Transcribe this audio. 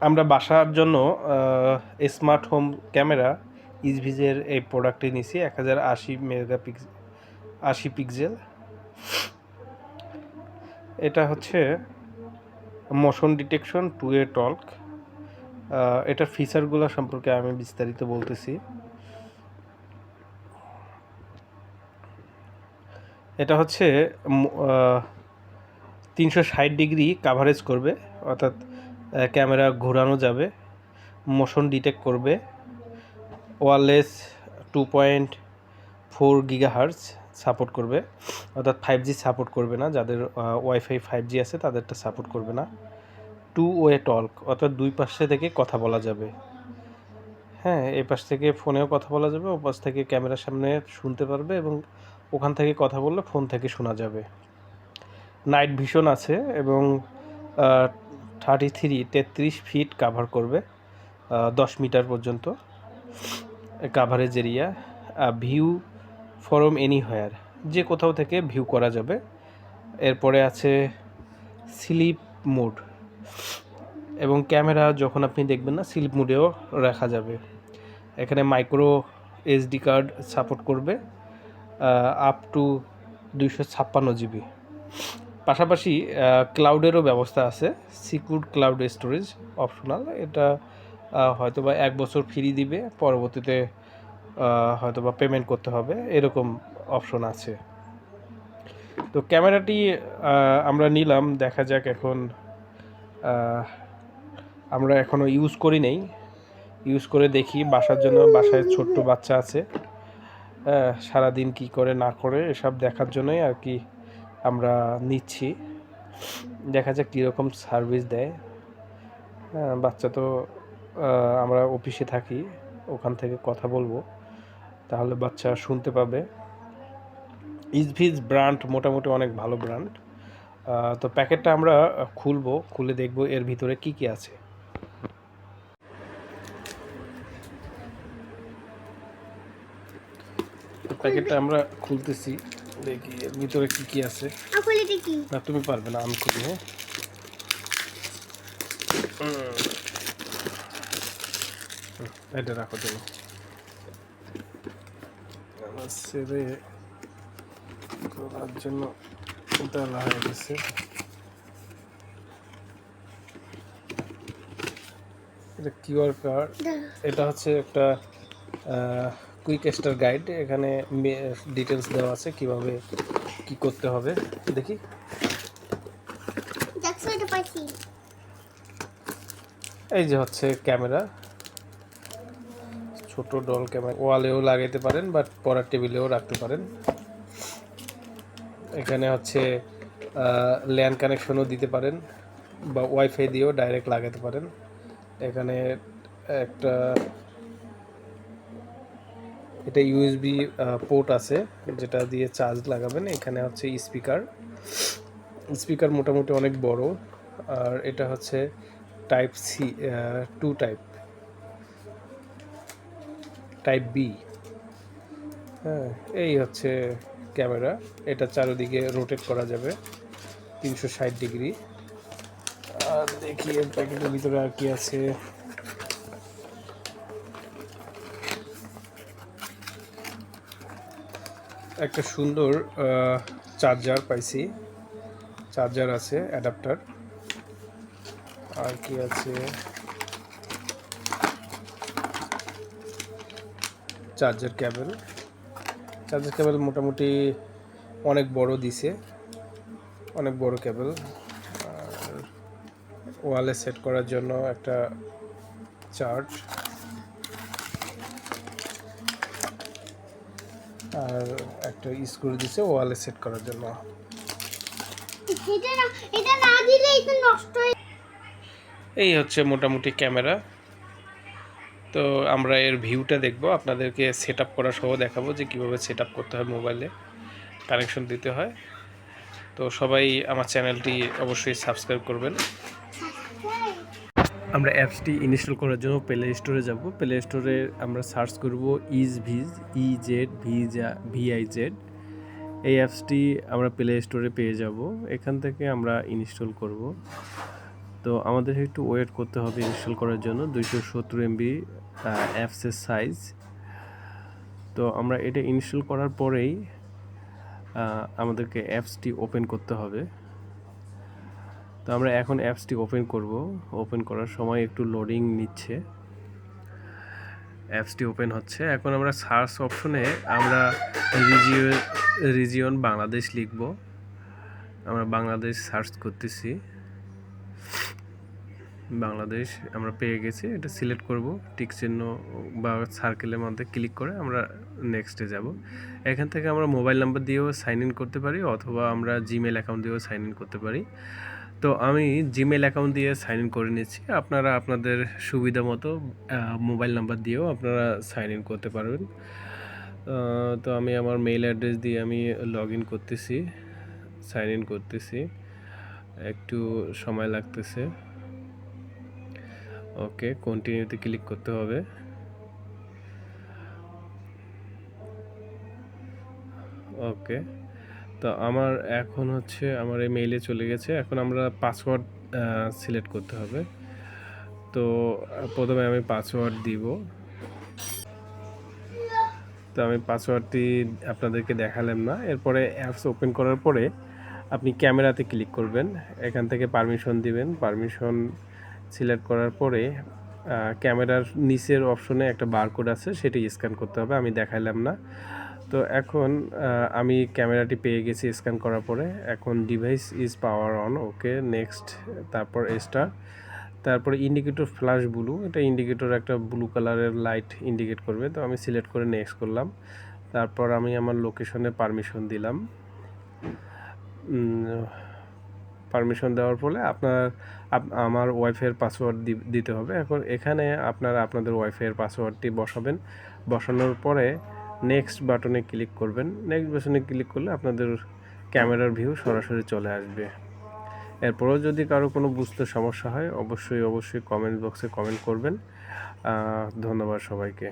আমরা বাসার জন্য স্মার্ট হোম ক্যামেরা ইজভিজের এই প্রোডাক্টটি নিছি 1080 মেগাপিক্সেল 80 পিক্সেল। এটা হচ্ছে মোশন ডিটেকশন 2A টল্ক। এটার ফিচারগুলো সম্পর্কে আমি বিস্তারিত বলতেছি। এটা হচ্ছে 360 ডিগ্রি কাভারেজ করবে, অর্থাৎ ক্যামেরা ঘোরানো যাবে, মোশন ডিটেক্ট করবে, ওয়্যারলেস 2.4 গিগাহার্টজ সাপোর্ট করবে, অর্থাৎ 5G সাপোর্ট করবে না, যাদের ওয়াইফাই 5G আছে তাদেরটা সাপোর্ট করবে না। 2-ওয়ে টল্ক, অর্থাৎ দুই পাশে থেকে কথা বলা যাবে। হ্যাঁ, এই পাশ থেকে ফোনেও কথা বলা যাবে, ও পাশ থেকে ক্যামেরার সামনে শুনতে পারবে এবং ওখান থেকে কথা বললে ফোন থেকে শোনা যাবে। নাইট ভিশন আছে এবং 33 ফিট কাভার করবে, 10 মিটার পর্যন্ত coverage area. View from anywhere, যে কোথাও থেকে ভিউ করা যাবে। এরপরে আছে স্লিপ মোড, এবং ক্যামেরা যখন আপনি দেখবেন না স্লিপ মোডেও রাখা যাবে। এখানে মাইক্রো এসডি কার্ড সাপোর্ট করবে, আপ টু 256 জিবি। পাশাপাশি ক্লাউডেরও ব্যবস্থা আছে, সিকিউর ক্লাউড স্টোরেজ অপশনাল। এটা হয়তোবা 1 বছর ফ্রি দিবে, পরবর্তীতে হয়তোবা পেমেন্ট করতে হবে, এরকম অপশন আছে। তো ক্যামেরাটি আমরা নিলাম, দেখা যাক এখন। আমরা এখনও ইউজ করি নেই, ইউজ করে দেখি বাসার জন্য। বাসায় ছোট্ট বাচ্চা আছে, সারাদিন কি করে না করে এসব দেখার জন্যই আর কি আমরা নিচ্ছি। দেখা যাক কীরকম সার্ভিস দেয়। বাচ্চা তো, আমরা অফিসে থাকি, ওখান থেকে কথা বলবো, তাহলে বাচ্চা শুনতে পাবে। ইজভিজ ব্র্যান্ড মোটামুটি অনেক ভালো ব্র্যান্ড। তো প্যাকেটটা আমরা খুলবো, খুলে দেখব এর ভিতরে কি কি আছে। প্যাকেটটা আমরা খুলতেছি, দেখি এর ভিতরে কি কি আছে। না, তুমি পারবে না, আমি খুলি। হ্যাঁ, এটা রাখো তুমি। আমার ছেলে করার জন্য উতালা হয়ে গেছে। এটা কিউআর কার্ড, এটা হচ্ছে একটা কুইক স্টার গাইড। এখানে ডিটেলস দেওয়া আছে কিভাবে কি করতে হবে। দেখি, এই যে হচ্ছে ক্যামেরা, ছোট ডল ক্যামেরা, ওয়ালেও লাগাইতে পারেন বা পড়ার টেবিলেও রাখতে পারেন। এখানে হচ্ছে ল্যান কানেকশনও দিতে পারেন বা ওয়াইফাই দিয়েও ডাইরেক্ট লাগাতে পারেন। এখানে একটা, এটা ইউএসবি পোর্ট আছে যেটা দিয়ে চার্জ লাগাবেন। এখানে হচ্ছে স্পিকার মোটামুটি অনেক বড়। আর এটা হচ্ছে টাইপ সি, 2 টাইপ বি। হ্যাঁ, এই হচ্ছে ক্যামেরা। এটা চারিদিকে রোটেট করা যাবে 360 ডিগ্রি। আর দেখি এর প্যাকেটের ভিতরে আর কি আছে। একটা সুন্দর চার্জার পাইছি, চার্জার আছে, অ্যাডাপ্টার। আর কি আছে, চার্জার কেবল মোটামুটি অনেক বড় দিছে, অনেক বড় কেবল। আর ওয়ালে সেট করার জন্য একটা চার্জ, আর একটা স্ক্রু দিছে ওয়ালে সেট করার জন্য। এই হচ্ছে মোটামুটি ক্যামেরা। তো আমরা এর ভিউটা দেখব, আপনাদেরকে সেট আপ করা সহ দেখাবো যে কীভাবে সেট আপ করতে হয়, মোবাইলে কানেকশন দিতে হয়। তো সবাই আমার চ্যানেলটি অবশ্যই সাবস্ক্রাইব করবেন। আমরা অ্যাপসটি ইনস্টল করার জন্য প্লে স্টোরে যাব। প্লে স্টোরে আমরা সার্চ করব ইজভিজ, EZVIZ। এই অ্যাপসটি আমরা প্লে স্টোরে পেয়ে যাব, এখান থেকে আমরা ইনস্টল করব। তো তো আমাদের একটু ওয়েট করতে হবে ইনস্টল করার জন্য। 270 MB অ্যাপসের সাইজ। তো আমরা এটা ইনস্টল করার পরেই আমাদেরকে অ্যাপসটি ওপেন করতে হবে। তো আমরা এখন অ্যাপসটি ওপেন করব। ওপেন করার সময় একটু লোডিং নিচ্ছে। অ্যাপসটি ওপেন হচ্ছে। এখন আমরা সার্চ অপশনে আমরা রিজিয়ন বাংলাদেশ লিখব। আমরা বাংলাদেশ সার্চ করতেছি। বাংলাদেশ আমরা পেয়ে গেছি। এটা সিলেক্ট করব, টিক চিহ্ন বা সার্কেলের মধ্যে ক্লিক করে আমরা নেক্সটে যাব। এখান থেকে আমরা মোবাইল নাম্বার দিয়েও সাইন ইন করতে পারি, অথবা আমরা জিমেল অ্যাকাউন্ট দিয়েও সাইন ইন করতে পারি। তো আমি জিমেল অ্যাকাউন্ট দিয়ে সাইন ইন করে নিচ্ছি। আপনারা আপনাদের সুবিধা মতো মোবাইল নাম্বার দিয়েও আপনারা সাইন ইন করতে পারবেন। তো আমি আমার মেইল অ্যাড্রেস দিয়ে আমি লগ ইন করতেছি, সাইন ইন করতেছি। একটু সময় লাগতেছে। ওকে, কন্টিনিউতে ক্লিক করতে হবে। ওকে, তো আমার এখন হচ্ছে আমার এই মেইলে চলে গেছে। এখন আমরা পাসওয়ার্ড সিলেক্ট করতে হবে। তো প্রথমে আমি পাসওয়ার্ড দিব। তো আমি পাসওয়ার্ডটি আপনাদেরকে দেখালাম না। এরপরে অ্যাপস ওপেন করার পরে আপনি ক্যামেরাতে ক্লিক করবেন। এখান থেকে পারমিশন দিবেন। পারমিশন সিলেক্ট করার পরে ক্যামেরার নিচের অপশনে একটা বারকোড আছে, সেটি স্ক্যান করতে হবে। আমি দেখাইলাম না। তো এখন আমি ক্যামেরাটি পেয়ে গেছি স্ক্যান করার পরে। এখন device is power on, okay, next, তারপর স্টার, তারপরে ইন্ডিকেটর ফ্ল্যাশ ব্লু, এটা ইন্ডিকেটর একটা ব্লু কালারের লাইট ইন্ডিকেট করবে। তো আমি সিলেক্ট করে নেক্সট করলাম। তারপর আমি আমার লোকেশনে পারমিশন দিলাম। পারমিশন দেওয়ার ফলে আমার ওয়াইফাইয়ের পাসওয়ার্ড দিতে হবে। এখন এখানে আপনারা আপনাদের ওয়াইফাইয়ের পাসওয়ার্ডটি বসাবেন। বসানোর পরে নেক্সট বাটনে ক্লিক করবেন। নেক্সট বাটনে ক্লিক করলে আপনাদের ক্যামেরার ভিউ সরাসরি চলে আসবে। এরপরেও যদি কারো কোনো বুঝতে সমস্যা হয় অবশ্যই কমেন্ট বক্সে কমেন্ট করবেন। ধন্যবাদ সবাইকে।